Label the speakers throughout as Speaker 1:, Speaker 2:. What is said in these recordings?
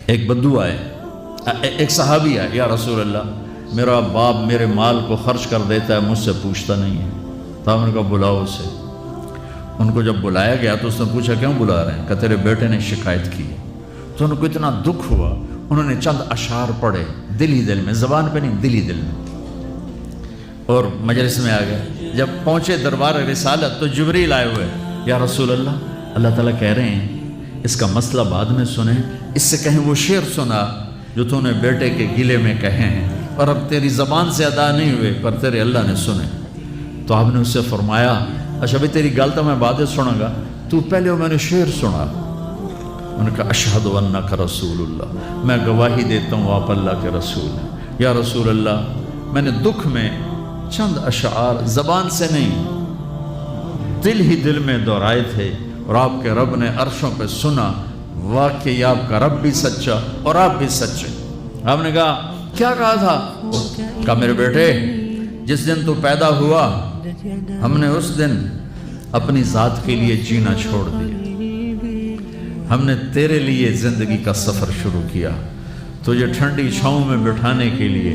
Speaker 1: ایک بدو آئے، ایک صحابی آئے، یا رسول اللہ میرا باپ میرے مال کو خرچ کر دیتا ہے، مجھ سے پوچھتا نہیں ہے۔ تو ہم نے کہا بلاؤ اسے۔ ان کو جب بلایا گیا تو اس نے پوچھا کیوں بلا رہے ہیں؟ کہ تیرے بیٹے نے شکایت کی۔ تو ان کو اتنا دکھ ہوا، انہوں نے چند اشعار پڑھے دل ہی دل میں، زبان پہ نہیں، دل ہی دل میں، اور مجلس میں آ گئے۔ جب پہنچے دربار رسالت تو جبریل آئے ہوئے، یا رسول اللہ تعالیٰ کہہ رہے ہیں اس کا مسئلہ بعد میں سنیں، اس سے کہیں وہ شعر سنا جو تو نے بیٹے کے گلے میں کہے ہیں اور اب تیری زبان سے ادا نہیں ہوئے پر تیرے اللہ نے سنے۔ تو آپ نے اس سے فرمایا اچھا بھئی تیری گل تو میں بعد سنوں گا، تو پہلے میں نے شعر سنا۔ انہوں نے کہا اشہد انک رسول اللہ، میں گواہی دیتا ہوں آپ اللہ کے رسول ہیں۔ یا رسول اللہ میں نے دکھ میں چند اشعار زبان سے نہیں دل ہی دل میں دہرائے تھے اور آپ کے رب نے عرشوں پہ سنا، واقعی آپ کا رب بھی سچا اور آپ بھی سچے۔ آپ نے کہا کیا کہا تھا؟ کہا میرے بیٹے جس دن تو پیدا ہوا ہم نے اس دن اپنی ذات کے لیے جینا چھوڑ دیا، ہم نے تیرے لیے زندگی کا سفر شروع کیا، تجھے ٹھنڈی چھاؤں میں بٹھانے کے لیے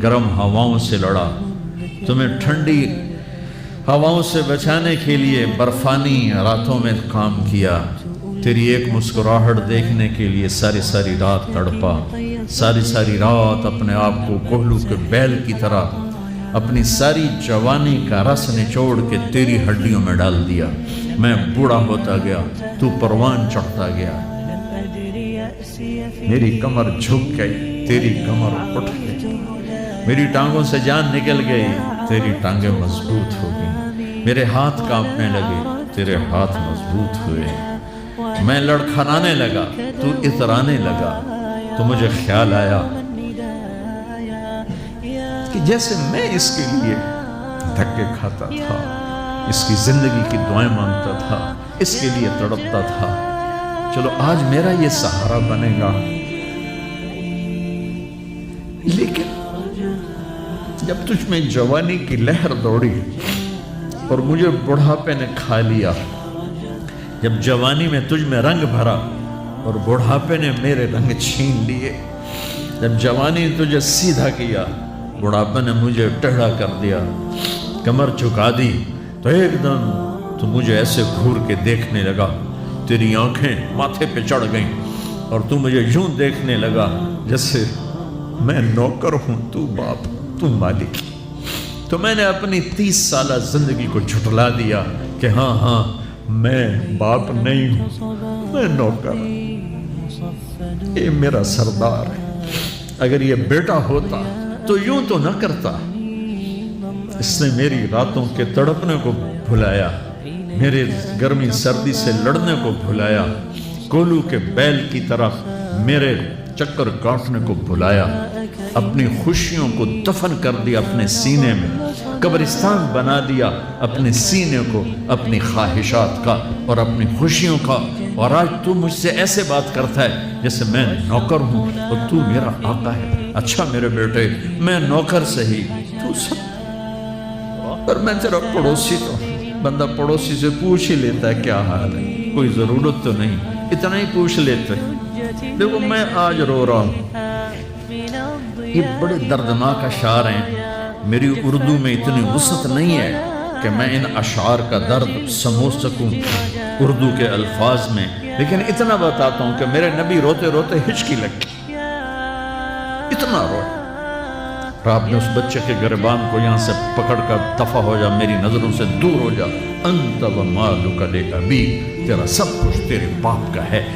Speaker 1: گرم ہواؤں سے لڑا، تمہیں ٹھنڈی ہواؤں سے بچانے کے لیے برفانی راتوں میں کام کیا، تیری ایک مسکراہٹ دیکھنے کے لیے ساری رات تڑپا، ساری رات اپنے آپ کو کوہلو کے بیل کی طرح اپنی ساری جوانی کا رس نچوڑ کے تیری ہڈیوں میں ڈال دیا۔ میں بوڑھا ہوتا گیا، تو پروان چڑھتا گیا، میری کمر جھک گئی، تیری کمر اٹھ گئی، میری ٹانگوں سے جان نکل گئی، تیری ٹانگیں مضبوط ہو گئی، میرے ہاتھ کانپنے لگے، تیرے ہاتھ مضبوط ہوئے، میں لڑکھڑانے لگا، تو اترانے لگا، تو مجھے خیال آیا کہ جیسے میں اس کے لیے دھکے کھاتا تھا، اس کی زندگی کی دعائیں مانگتا تھا، اس کے لیے تڑپتا تھا، چلو آج میرا یہ سہارا بنے گا۔ لیکن جب تجھ میں جوانی کی لہر دوڑی اور مجھے بڑھاپے نے کھا لیا، جب جوانی میں تجھ میں رنگ بھرا اور بڑھاپے نے میرے رنگ چھین لیے، جب جوانی نے تجھے سیدھا کیا، بڑھاپے نے مجھے ٹیڑھا کر دیا، کمر جھکا دی، تو ایک دم تو مجھے ایسے گھور کے دیکھنے لگا، تیری آنکھیں ماتھے پہ چڑھ گئیں اور تو مجھے یوں دیکھنے لگا جیسے میں نوکر ہوں، تو باپ، تو مالک۔ تو میں نے اپنی 30 سالہ زندگی کو جھٹلا دیا کہ ہاں میں باپ نہیں ہوں، میں نوکر، یہ میرا سردار ہے، اگر یہ بیٹا ہوتا تو یوں تو نہ کرتا۔ اس نے میری راتوں کے تڑپنے کو بھلایا، میرے گرمی سردی سے لڑنے کو بھلایا، کولو کے بیل کی طرف میرے چکر کاٹنے کو بھلایا، اپنی خوشیوں کو دفن کر دیا اپنے سینے میں، قبرستان بنا دیا اپنے سینے کو، اپنی خواہشات کا اور اپنی خوشیوں کا، اور آج تو مجھ سے ایسے بات کرتا ہے جیسے میں نوکر ہوں اور تو میرا آقا ہے۔ اچھا میرے بیٹے میں نوکر سہی، تو سب، پر میں تیرا پڑوسی تو، بندہ پڑوسی سے پوچھ ہی لیتا ہے کیا حال ہے، کوئی ضرورت تو نہیں، اتنا ہی پوچھ لیتے۔ دیکھو میں آج رو رہا ہوں، یہ بڑے دردناک اشعار ہیں، میری اردو میں اتنی وسعت نہیں ہے کہ میں ان اشعار کا درد سمجھ سکوں اردو کے الفاظ میں، لیکن اتنا بتاتا ہوں کہ میرے نبی روتے روتے ہچکی لگ گئی، اتنا روئے۔ آپ نے اس بچے کے گریبان کو یہاں سے پکڑ کر دفع ہو جا، میری نظروں سے دور ہو جا، انت و مالک لابیک، تیرا سب کچھ تیرے باپ کا ہے۔